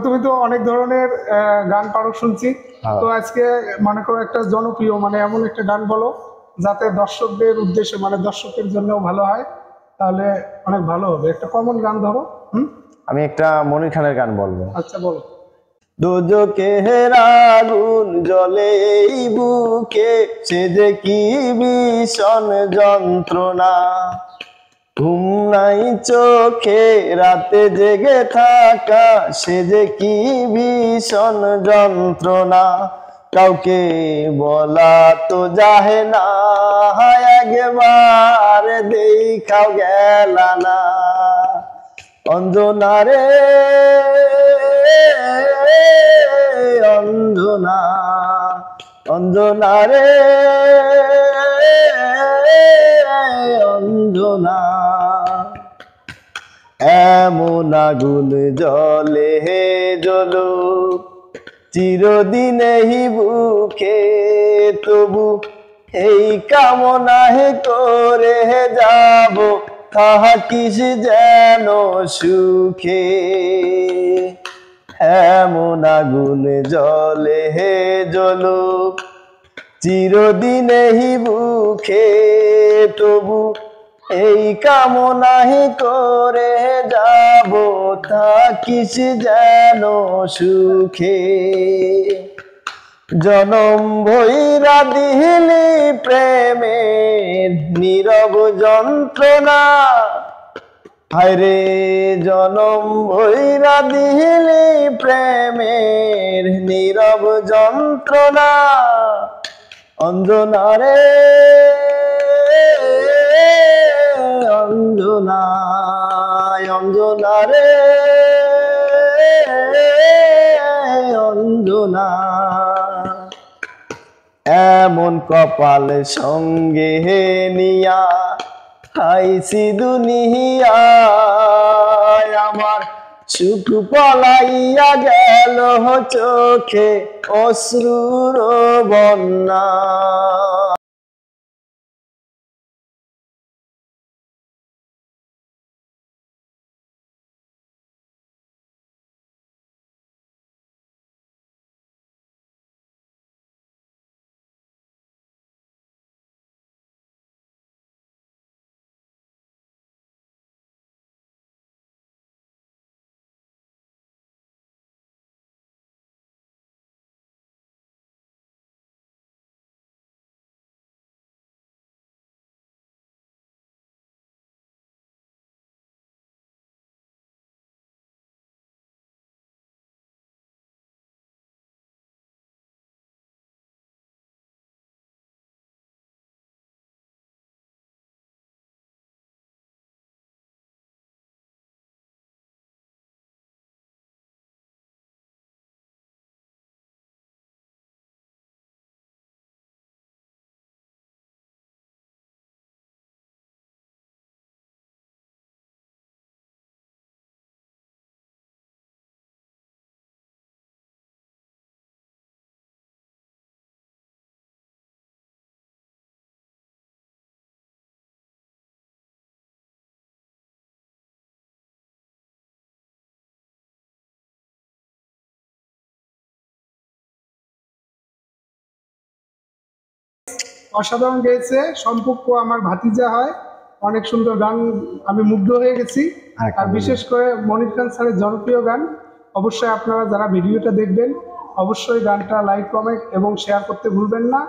তুমি তো অনেক ধরনের গান পারো শুনছি, তো আজকে মনে করো একটা জনপ্রিয় মানে এমন একটা গান বলো যাতে দর্শকদের উদ্দেশ্যে মানে দর্শকের জন্যও ভালো হয়, তাহলে অনেক ভালো হবে। একটা কমন গান ধরো। আমি একটা মনির খানের গান বলবো। আচ্ছা বলো। দোজখের আগুন জ্বলে এই বুকে, সে যে কি ভীষণ যন্ত্রণা। ঘুম নাই চোখে রাতে জেগে থাকা, সে যে কি ভীষণ যন্ত্রণা। কাউকে বলা তো যাহে না, একবার দেখাও গেলা না। অঞ্জনা রে অঞ্জনা, অঞ্জনা রে অঞ্জনা। এমন আগুন জ্বলে হে জ্বলো চিরদিনেই বুকে, তবু এই কামনা হে করে যাব থাকিস যেন সুখে। এমন আগুন জ্বলে হে জ্বলো চিরদিনেই বুকে, তবু এই কামনাই করে যাব থাকিস যেন সুখে। জনম ভৈরা দিলি প্রেমের নীরব যন্ত্রণা, হায়রে জনম ভৈরা দিলি প্রেমের নীরব যন্ত্রণা। অঞ্জনা রে অঞ্জনা, অঞ্জনা রে অঞ্জনা। এমন কপাল সঙ্গে নিয়া খাইছি দুনিয়ায়, আমার সুখ পলাইয়া গেল চোখে অশ্রুর বন্যা। অসাধারণ গেয়েছে, সম্পর্ক আমার ভাতিজা হয়, অনেক সুন্দর গান, আমি মুগ্ধ হয়ে গেছি। আর বিশেষ করে মনির খান স্যারের জনপ্রিয় গান। অবশ্যই আপনারা যারা ভিডিওটা দেখবেন অবশ্যই গানটা লাইক কমেন্ট এবং শেয়ার করতে ভুলবেন না।